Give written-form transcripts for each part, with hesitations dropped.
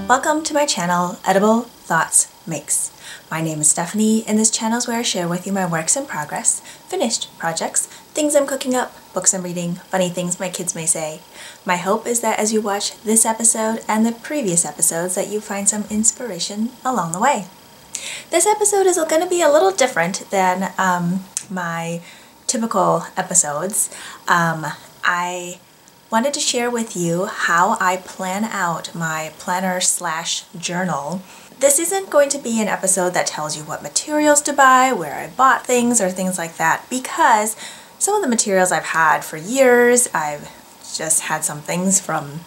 Welcome to my channel, Edible Thoughts Makes. My name is Stephanie, and this channel is where I share with you my works in progress, finished projects, things I'm cooking up, books I'm reading, funny things my kids may say. My hope is that as you watch this episode and the previous episodes that you find some inspiration along the way. This episode is going to be a little different than my typical episodes. I wanted to share with you how I plan out my planner / journal. This isn't going to be an episode that tells you what materials to buy, where I bought things, or things like that, because some of the materials I've had for years. I've just had some things from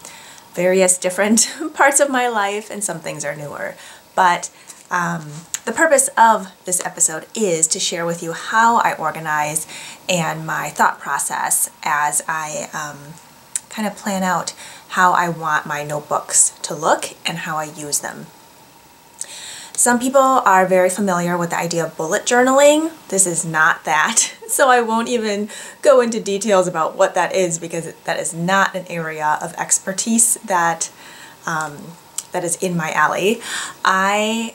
various different parts of my life, and some things are newer. But the purpose of this episode is to share with you how I organize and my thought process as I kind of plan out how I want my notebooks to look and how I use them. Some people are very familiar with the idea of bullet journaling. This is not that, so I won't even go into details about what that is because that is not an area of expertise that is in my alley. I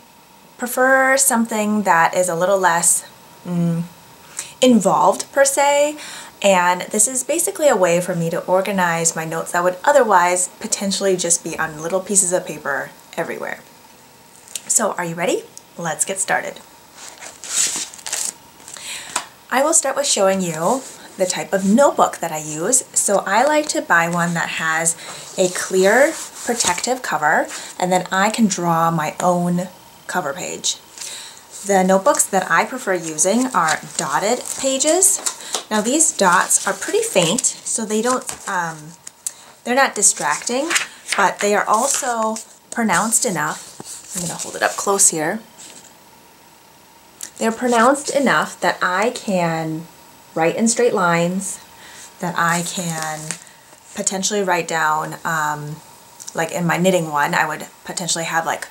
prefer something that is a little less involved per se. And this is basically a way for me to organize my notes that would otherwise potentially just be on little pieces of paper everywhere. So are you ready? Let's get started. I will start with showing you the type of notebook that I use. So I like to buy one that has a clear protective cover, and then I can draw my own cover page. The notebooks that I prefer using are dotted pages. Now these dots are pretty faint, so they don't, they're not distracting, but they are also pronounced enough. I'm going to hold it up close here. They're pronounced enough that I can write in straight lines, that I can potentially write down, like in my knitting one, I would potentially have like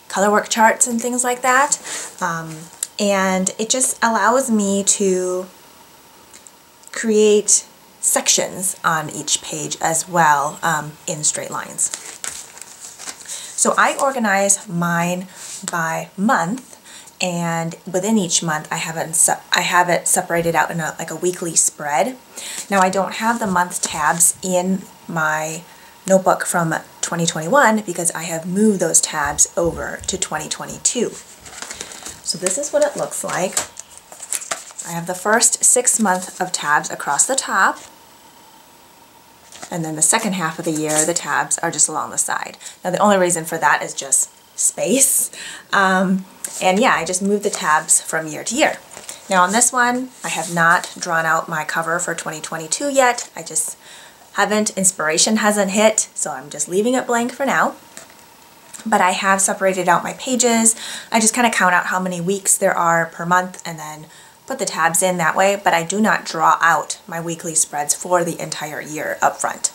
colorwork charts and things like that. And it just allows me to create sections on each page as well in straight lines. So I organize mine by month, and within each month I have it separated out in like a weekly spread. Now I don't have the month tabs in my notebook from 2021 because I have moved those tabs over to 2022. So this is what it looks like. I have the first 6 months of tabs across the top, and then the second half of the year the tabs are just along the side. Now the only reason for that is just space, and yeah, I just moved the tabs from year to year. Now on this one I have not drawn out my cover for 2022 yet. I just haven't, inspiration hasn't hit, so I'm just leaving it blank for now. But I have separated out my pages. I just kind of count out how many weeks there are per month and then put the tabs in that way, but I do not draw out my weekly spreads for the entire year up front.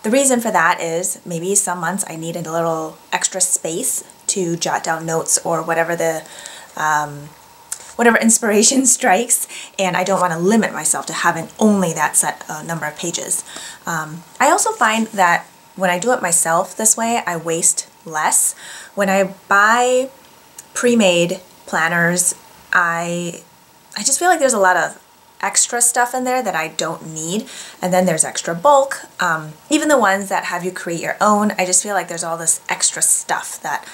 The reason for that is maybe some months I need a little extra space to jot down notes or whatever the whatever inspiration strikes, and I don't want to limit myself to having only that set number of pages. I also find that when I do it myself this way, I waste less. When I buy pre-made planners, I just feel like there's a lot of extra stuff in there that I don't need, and then there's extra bulk. Even the ones that have you create your own, I just feel like there's all this extra stuff that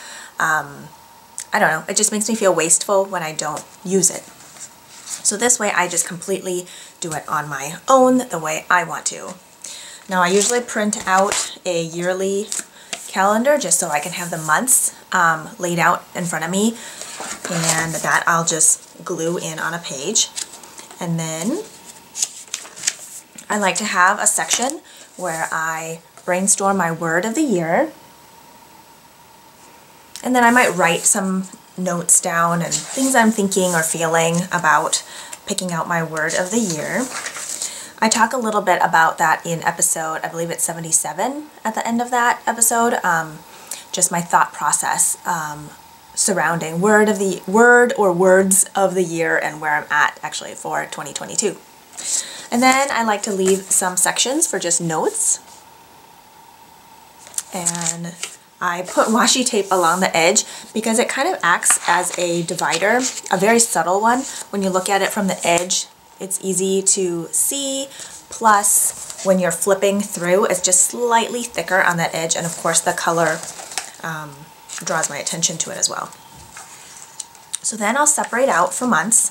I don't know, it just makes me feel wasteful when I don't use it. So this way I just completely do it on my own the way I want to. Now I usually print out a yearly calendar just so I can have the months laid out in front of me, and that I'll just glue in on a page. And then I like to have a section where I brainstorm my word of the year, and then I might write some notes down and things I'm thinking or feeling about picking out my word of the year. I talk a little bit about that in episode, I believe it's 77 at the end of that episode, just my thought process surrounding word or words of the year and where I'm at actually for 2022. And then I like to leave some sections for just notes. And I put washi tape along the edge because it kind of acts as a divider, a very subtle one. When you look at it from the edge, it's easy to see. Plus, when you're flipping through, it's just slightly thicker on that edge, and of course the color draws my attention to it as well. So then I'll separate out for months,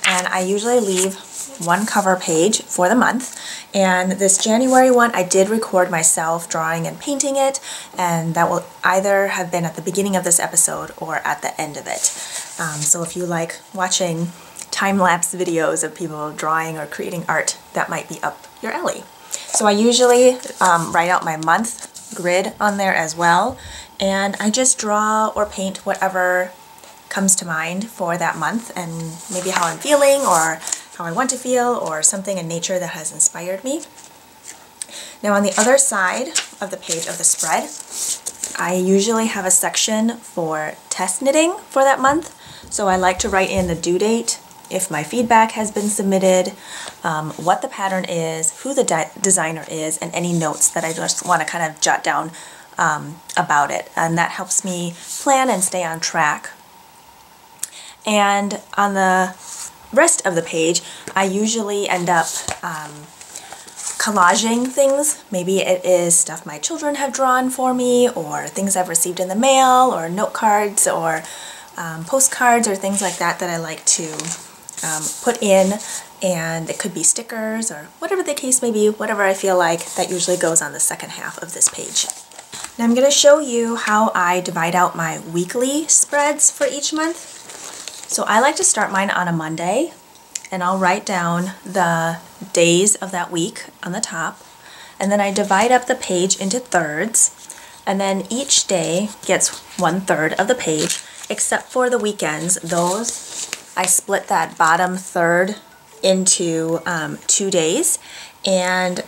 and I usually leave one cover page for the month. And this January one, I did record myself drawing and painting it, and that will either have been at the beginning of this episode or at the end of it. So if you like watching time-lapse videos of people drawing or creating art, that might be up your alley. So I usually write out my month grid on there as well, and I just draw or paint whatever comes to mind for that month, and maybe how I'm feeling or how I want to feel, or something in nature that has inspired me. Now on the other side of the page of the spread, I usually have a section for test knitting for that month. So I like to write in the due date, if my feedback has been submitted, what the pattern is, who the designer is, and any notes that I just want to kind of jot down about it. And that helps me plan and stay on track. And on the rest of the page, I usually end up collaging things. Maybe it is stuff my children have drawn for me, or things I've received in the mail, or note cards, or postcards, or things like that that I like to put in. And it could be stickers, or whatever the case may be, whatever I feel like. That usually goes on the second half of this page. Now I'm going to show you how I divide out my weekly spreads for each month. So I like to start mine on a Monday, and I'll write down the days of that week on the top, and then I divide up the page into thirds, and then each day gets 1/3 of the page, except for the weekends. Those, I split that bottom third into 2 days, and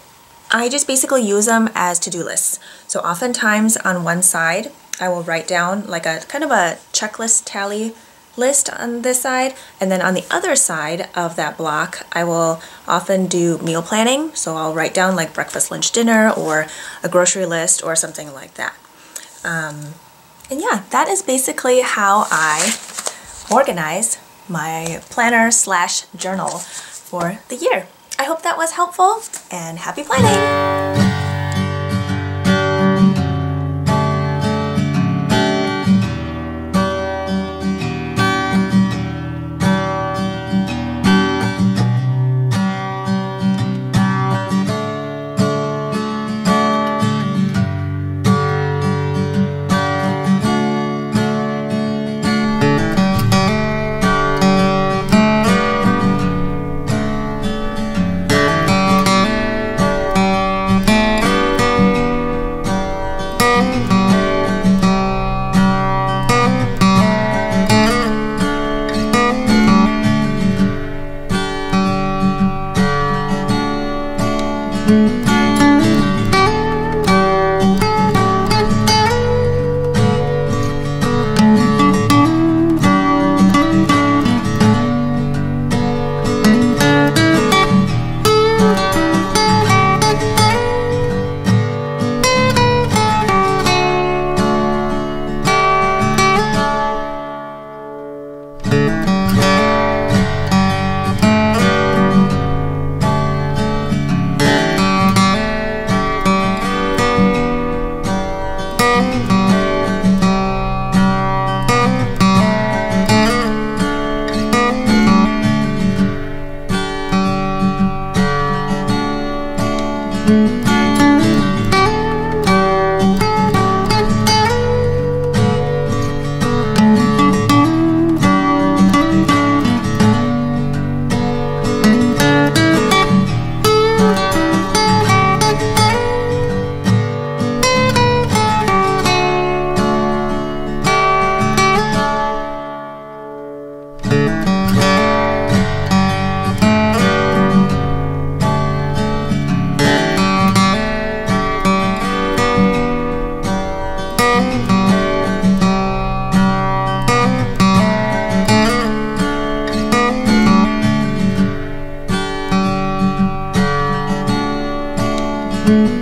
I just basically use them as to-do lists. So oftentimes on one side, I will write down like a kind of a checklist tally list on this side, and then on the other side of that block I will often do meal planning. So I'll write down like breakfast, lunch, dinner, or a grocery list or something like that. And yeah, that is basically how I organize my planner slash journal for the year. I hope that was helpful, and happy planning! Thank you.